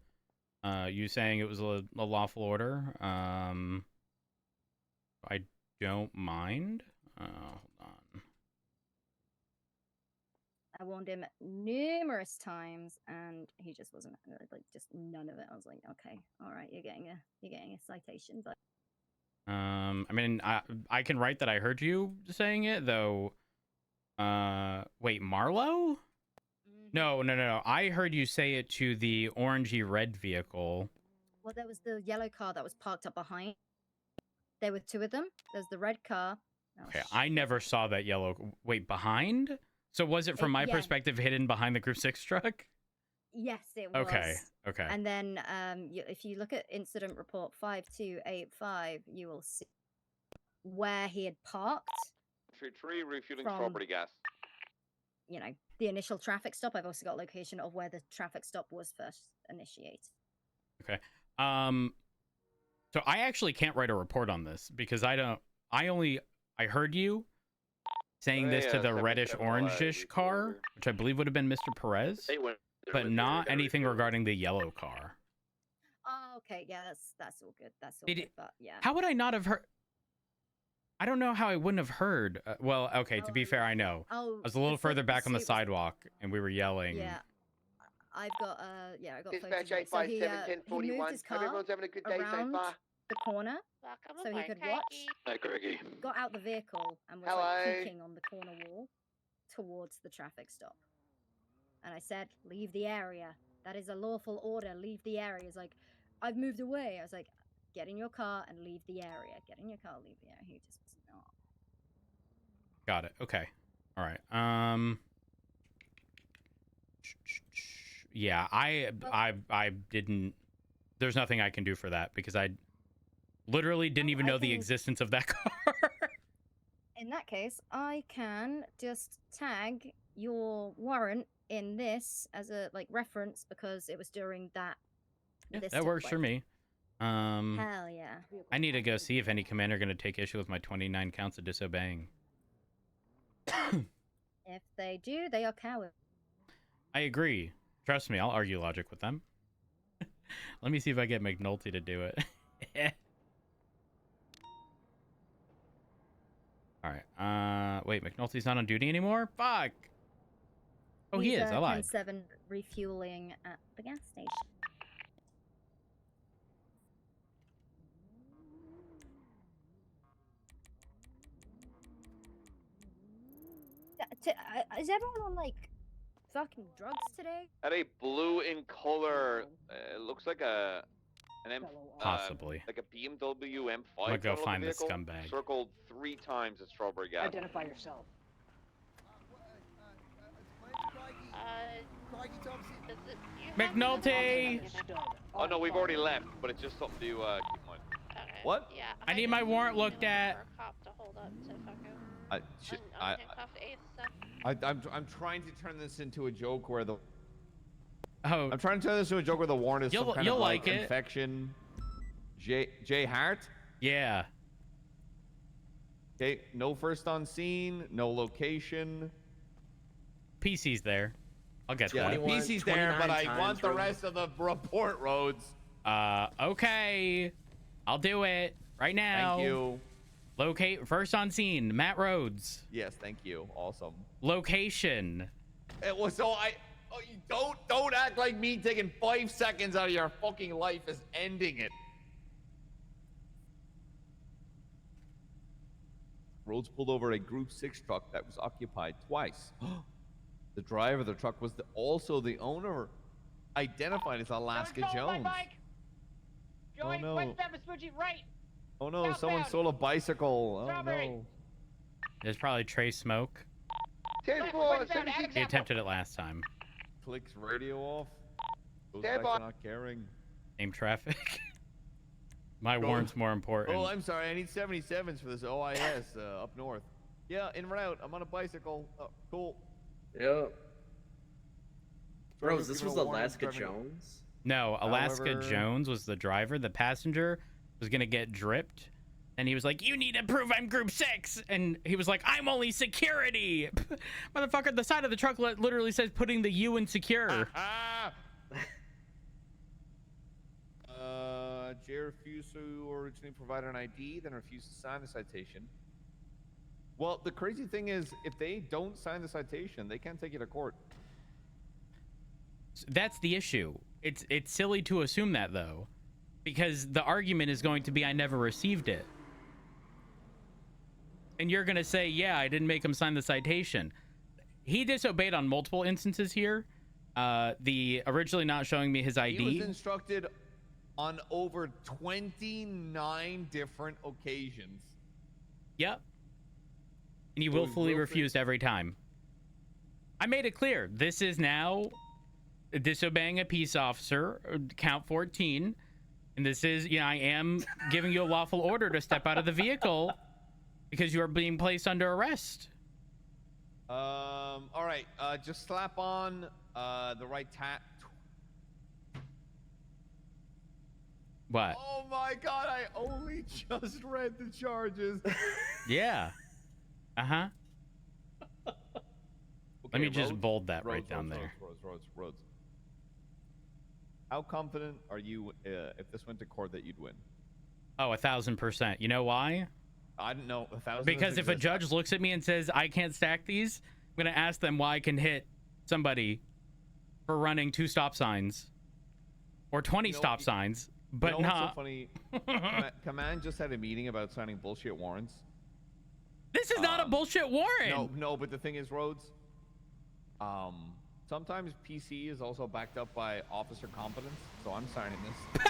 you saying it was a lawful order. I don't mind. Hold on.
I warned him numerous times, and he just wasn't like just none of it. I was like, okay, all right, you're getting a citation, but
I mean, I can write that I heard you saying it though. Wait, Marlo? No. I heard you say it to the orangey red vehicle.
well, there was the yellow car that was parked up behind. There were two of them. There's the red car. Oh,
Okay, I never saw that yellow. Wait, behind? So was it from my
yeah.
perspective hidden behind the Group 6 truck?
Yes, it was.
Okay.
And then, if you look at incident report 5285, you will see where he had parked.
Tree refueling
From-
strawberry gas.
You know, the initial traffic stop. I've also got location of where the traffic stop was first initiated.
Okay. So I actually can't write a report on this because I heard you saying this to the reddish orangish car, which I believe would have been Mr. Perez, but not anything regarding the yellow car.
Oh, okay. Yeah, that's all good. That's all good. But yeah.
How would I not have heard? I don't know how I wouldn't have heard. Well, okay, to be fair, I know. I was a little further back on the sidewalk, and we were yelling.
Yeah. I've got I got
Dispatch
photos of it. So he
857-1041.
moved his car
Everyone's having a good day so
around
far.
the corner
Welcome
so he
aboard,
could
Craigie.
watch.
Hi, Greggy.
Got out the vehicle and was
Hello.
like peeking on the corner wall towards the traffic stop. And I said, leave the area. That is a lawful order. Leave the area. He's like, I've moved away. I was like, get in your car and leave the area. Get in your car, leave the area. He just was not.
Got it. Okay. All right. Yeah, I didn't. There's nothing I can do for that because I literally didn't even know the existence of that car.
In that case, I can just tag your warrant in this as a reference because it was during that.
Yeah, that works for me.
Hell yeah.
I need to go see if any commander are going to take issue with my 29 counts of disobeying.
If they do, they are cowards.
I agree. Trust me, I'll argue logic with them. Let me see if I get McNulty to do it. All right. Wait, McNulty's not on duty anymore? Fuck. Oh, he is. I lied.
10-7 refueling at the gas station. Is everyone on fucking drugs today?
At a blue in color, it looks like an M.
Possibly.
Like a BMW M5.
I'm gonna go
model
find this
vehicle,
scumbag.
Circled 3 times at strawberry gas.
Identify yourself.
McNulty!
Oh no, we've already left, but it's just something to keep in mind.
What?
Yeah.
I need my warrant looked at.
For a cop to hold up to fucking
I'm trying to turn this into a joke where the.
Oh.
I'm trying to turn this into a joke where the warrant is some kind
you'll
of
like it.
infection. Jay Hart.
Yeah.
Okay. No first on scene. No location.
PC's there. I'll get
Yeah,
that.
PC's there, but I want the rest of the report, Rhodes.
Okay. I'll do it right now.
Thank you.
Locate first on scene, Matt Rhodes.
Yes, thank you. Awesome.
Location.
It was so oh, you don't act like me taking 5 seconds out of your fucking life is ending it. Rhodes pulled over a Group 6 truck that was occupied twice. The driver of the truck was also the owner, identified as Alaska Jones.
Join
no.
West Vespucci right.
Oh no,
Southbound.
someone stole a bicycle. Oh
Strawberry.
no.
There's probably Trey Smoke.
10-4,
He attempted it last time.
Clicks radio off. Goes
Stand
back
by.
to not caring.
Name traffic. My
Go.
warrant's more important.
Oh, I'm sorry. I need 77s for this OIS up north. Yeah, en route. I'm on a bicycle. Oh, cool.
Yep. Bro,
Driver's
this
given
was
a warning,
Alaska
driving-
Jones?
No, Alaska
However-
Jones was the driver. The passenger was gonna get dripped, and he was like, "You need to prove I'm Group 6," and he was like, "I'm only security." Motherfucker, the side of the truck literally says putting the U in secure.
Jay refused to originally provide an ID, then refused to sign the citation. Well, the crazy thing is, if they don't sign the citation, they can't take you to court.
That's the issue. It's silly to assume that, though, because the argument is going to be I never received it. And you're going to say, yeah, I didn't make him sign the citation. He disobeyed on multiple instances here. The originally not showing me his ID.
He was instructed on over 29 different occasions.
Yep. And he
So he
willfully
willfully-
refused every time. I made it clear. This is now disobeying a peace officer, count 14. And this is, I am giving you a lawful order to step out of the vehicle because you are being placed under arrest.
All right, just slap on the right tag.
What?
Oh my god, I only just read the charges.
Yeah. Uh-huh. Let me just
Rhodes,
bold that right
Rhodes,
down
Rhodes,
there.
Rhodes. How confident are you if this went to court that you'd win?
Oh, 1,000%. You know why?
I don't know. 1,000.
Because if a judge looks at me and says, I can't stack these, I'm going to ask them why I can hit somebody for running 2 stop signs or 20 stop signs, but
you know what's
not.
so funny? Command just had a meeting about signing bullshit warrants.
This is not a bullshit warrant.
No, but the thing is, Rhodes, sometimes PC is also backed up by officer competence, so I'm signing this.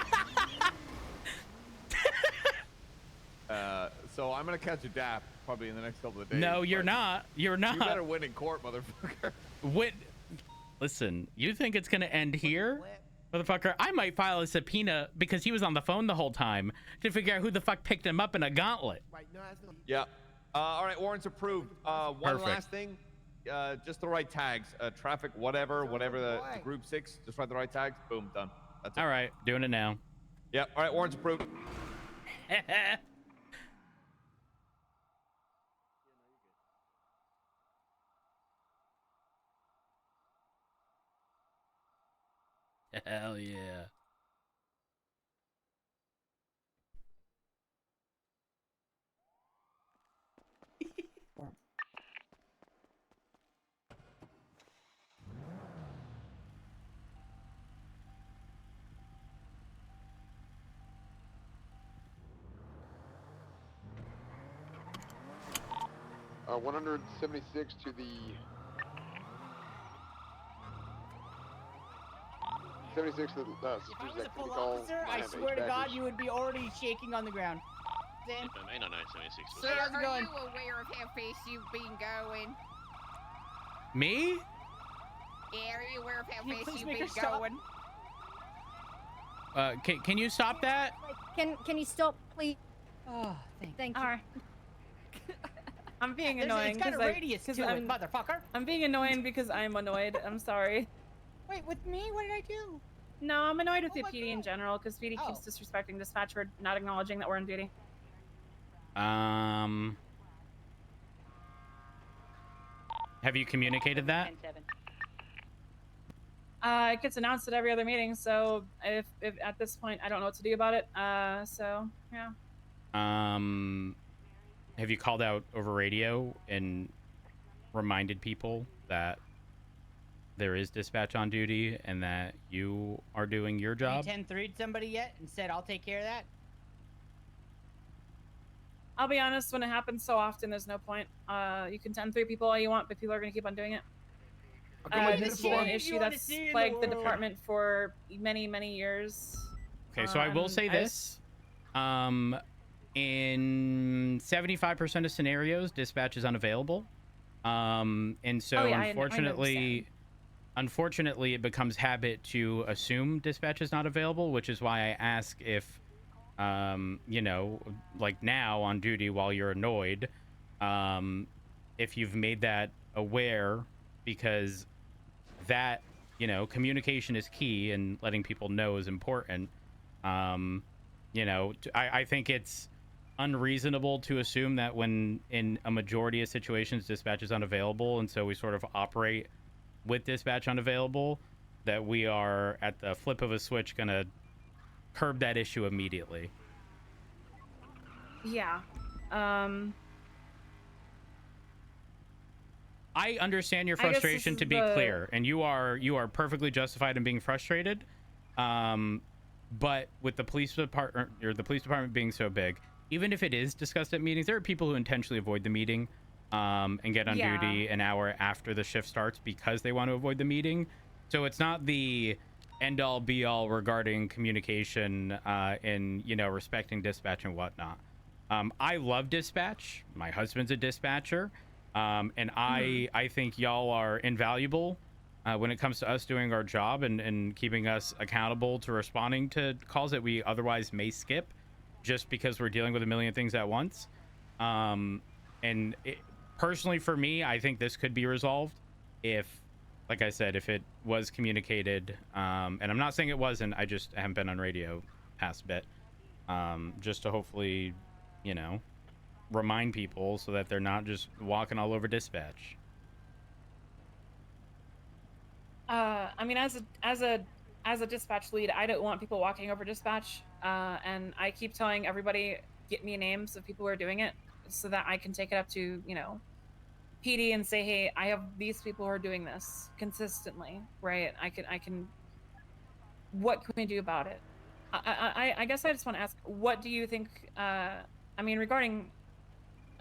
So I'm gonna catch a DAP probably in the next couple of days.
No, you're
but
not. You're not.
You better win in court, motherfucker.
Listen, you think it's gonna end here? Motherfucker, I might file a subpoena because he was on the phone the whole time to figure out who the fuck picked him up in a gauntlet.
Yeah. All right, warrants approved. One
Perfect.
last thing. Just the right tags. Traffic, whatever the Group 6. Just write the right tags. Boom, done. That's it.
All right, doing it now.
Yeah. All right, warrants approved.
Hell yeah.
Uh, 176 to the 76 to the
If I was
Security
a full
call.
officer, I swear to God, you would be already shaking on the ground. Then,
Domain on 976 was
Sir, how's it
Are
going?
you aware of how fast you've been going?
Me?
Yeah, are you aware of how
Can you
fast
please
you've
make
been
her stop?
going?
Can you stop that?
Can you stop, please?
Oh,
Thank you.
Alright. I'm being
It's
annoying.
got a
'cause I-
radius
'cause
to it,
I'm-
motherfucker.
I'm being annoying because I'm annoyed. I'm sorry.
Wait, with me? What did I do?
No, I'm annoyed with the PD in general because PD keeps
Oh.
disrespecting dispatch for not acknowledging that we're on duty.
Have you communicated that?
It gets announced at every other meeting, so if at this point I don't know what to do about it. So yeah.
Have you called out over radio and reminded people that there is dispatch on duty and that you are doing your job?
Have you 10-3'd somebody yet and said, I'll take care of that?
I'll be honest, when it happens so often, there's no point. You can 10-3 people all you want, but people are going to keep on doing it. This has been an issue that's plagued the department for many, many years.
Okay, so I will say this. In 75% of scenarios, dispatch is unavailable. And so unfortunately, it becomes habit to assume dispatch is not available, which is why I ask if, you know, like now on duty while you're annoyed, if you've made that aware, because that, you know, communication is key and letting people know is important. You know, I think it's unreasonable to assume that when in a majority of situations dispatch is unavailable, and so we sort of operate with dispatch unavailable, that we are at the flip of a switch gonna curb that issue immediately.
Yeah.
I understand your frustration, to be clear, and you are perfectly justified in being frustrated. But with the police department, or the police department being so big, even if it is discussed at meetings, there are people who intentionally avoid the meeting and get on duty an hour after the shift starts because they want to avoid the meeting. So it's not the end all be all regarding communication and, you know, respecting dispatch and whatnot. I love dispatch. My husband's a dispatcher. And I think y'all are invaluable when it comes to us doing our job and keeping us accountable to responding to calls that we otherwise may skip just because we're dealing with a million things at once. Personally, for me, I think this could be resolved if, like I said, if it was communicated. And I'm not saying it wasn't. I just haven't been on radio past bit. Just to hopefully, you know, remind people so that they're not just walking all over dispatch.
I mean, as a dispatch lead, I don't want people walking over dispatch. And I keep telling everybody, get me names of people who are doing it so that I can take it up to, you know, PD and say, hey, I have these people who are doing this consistently, right? I can, what can we do about it? I guess I just want to ask, what do you think, I mean, regarding,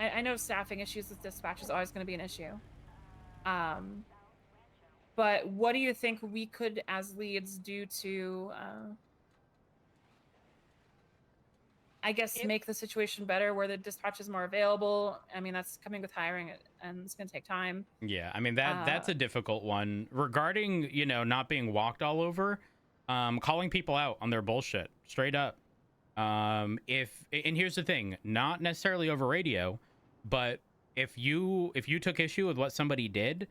I know staffing issues with dispatch is always going to be an issue. But what do you think we could, as leads, do to, I guess, make the situation better where the dispatch is more available? I mean, that's coming with hiring, and it's going to take time.
Yeah, I mean, that's a difficult one. Regarding, you know, not being walked all over, calling people out on their bullshit, straight up. And here's the thing, not necessarily over radio, but if you took issue with what somebody did,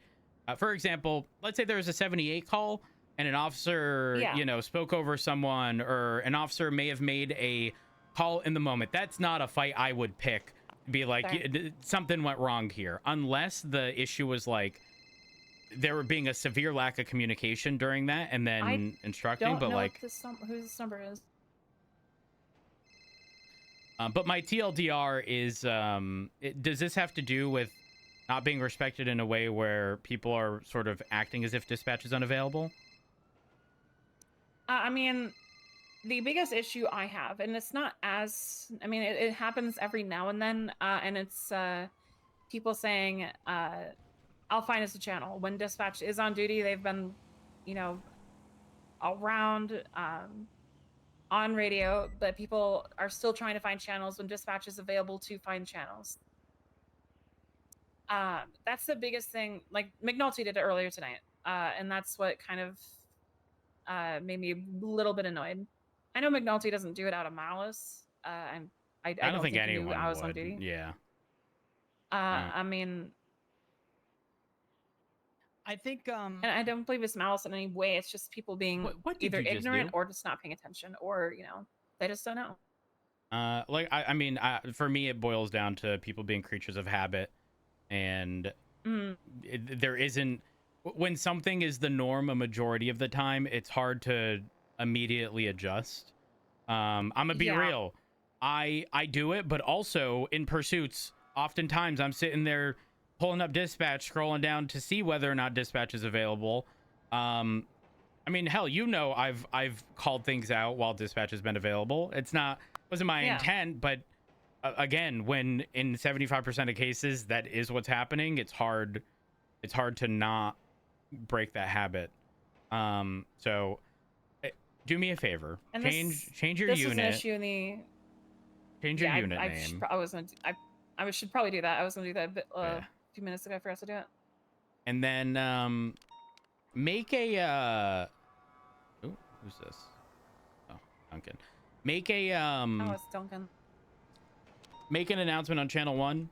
for example, let's say there was a 78 call and an officer, you know, spoke over someone, or an officer may have made a call in the moment. That's not a fight I would pick. Be like, something went wrong here, unless the issue was like there were being a severe lack of communication during that, and then instructing.
Don't
but
know
like,
who this number is.
But my TLDR is, does this have to do with not being respected in a way where people are sort of acting as if dispatch is unavailable?
I mean, the biggest issue I have, and it's not as, I mean, it happens every now and then, and it's people saying, I'll find us a channel. When dispatch is on duty, they've been, you know, around on radio, but people are still trying to find channels when dispatch is available to find channels. That's the biggest thing. Like McNulty did it earlier tonight, and that's what kind of made me a little bit annoyed. I know McNulty doesn't do it out of malice, and I don't think anyone I was on duty.
Yeah.
I mean,
I think
and I don't believe it's malice in any way. It's just people being
what did
either
you just
ignorant
do?
or just not paying attention, or, you know, they just don't know.
Like I mean, for me, it boils down to people being creatures of habit, and there isn't, when something is the norm a majority of the time, it's hard to immediately adjust. I'm gonna be real. I do it, but also in pursuits, oftentimes I'm sitting there pulling up dispatch, scrolling down to see whether or not dispatch is available. I mean, hell, you know, I've called things out while dispatch has been available. Wasn't my intent, but again, when in 75% of cases that is what's happening, it's hard to not break that habit. So do me a favor,
And
change your
this
unit.
Is an issue in the
Change your unit name.
I should probably do that. I was gonna do that a few minutes ago. I forgot to do it.
And then make a ooh, who's this? Oh, Duncan. Make a
Oh, it's Duncan.
Make an announcement on channel 1.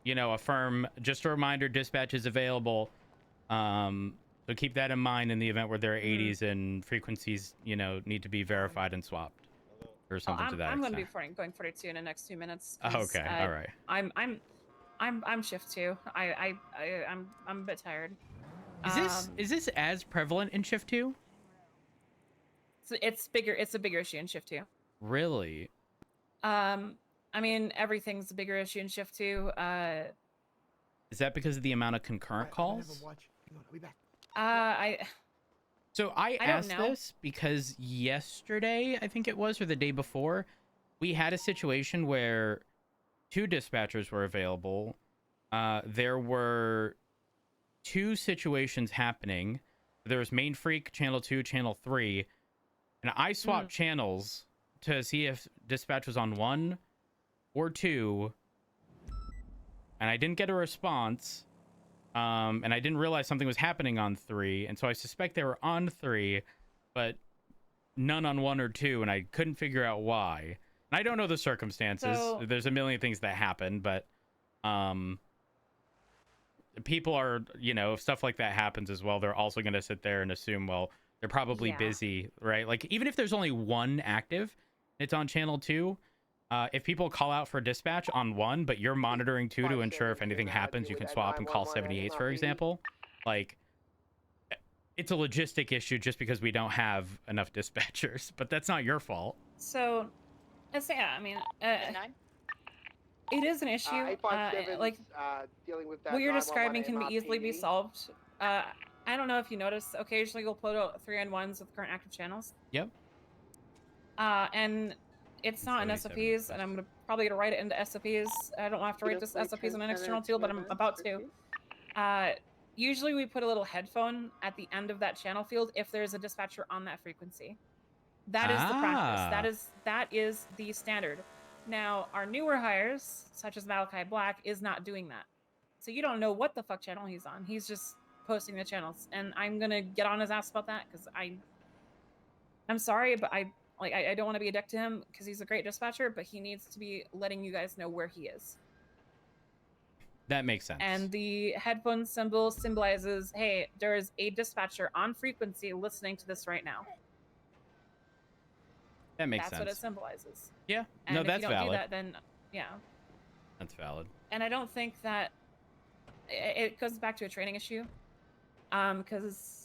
You know, affirm, just a reminder, dispatch is available. So keep that in mind in the event where there are 80s and frequencies, you know, need to be verified and swapped or something to that
I'm
extent.
going to be going 42 in the next 2 minutes.
Okay, all right.
I'm shift 2. I'm a bit tired.
Is this as prevalent in shift 2?
So it's bigger. It's a bigger issue in shift 2.
Really?
I mean, everything's a bigger issue in shift 2.
Is that because of the amount of concurrent calls? So I asked this because yesterday, I think it was, or the day before, we had a situation where 2 dispatchers were available. There were 2 situations happening. There was Main Freak, Channel 2, Channel 3, and I swapped channels to see if dispatch was on 1 or 2, and I didn't get a response. And I didn't realize something was happening on 3, and so I suspect they were on 3, but none on 1 or 2, and I couldn't figure out why. And I don't know the circumstances.
So,
there's a million things that happen, but people are, you know, if stuff like that happens as well, they're also going to sit there and assume, well, they're probably busy, right? Like, even if there's only 1 active, it's on channel 2. If people call out for dispatch on 1, but you're monitoring 2 to ensure if anything happens, you can swap and call 78s, for example. Like, it's a logistic issue just because we don't have enough dispatchers, but that's not your fault.
So, I mean, it is an issue. Like,
dealing with that
what you're
911
describing can be easily be
NYPD.
solved. I don't know if you noticed, occasionally we'll put out 3-on-1s with current active channels.
Yep.
And it's not in SOPs, and I'm probably gonna write it into SOPs. I don't have to write this SOPs on an external tool, but I'm about to. Usually we put a little headphone at the end of that channel field if there's a dispatcher on that frequency. That is the practice. That is the standard. Now, our newer hires, such as Malachi Black, is not doing that. So you don't know what the fuck channel he's on. He's just posting the channels, and I'm gonna get on his ass about that because I'm sorry, but I don't want to be a dick to him because he's a great dispatcher, but he needs to be letting you guys know where he is.
That makes sense.
And the headphone symbol symbolizes, hey, there is a dispatcher on frequency listening to this right now.
That makes sense.
That's what it symbolizes.
Yeah.
And
No,
if
that's
you don't
valid.
do that, then yeah.
That's valid.
And I don't think that it goes back to a training issue. Because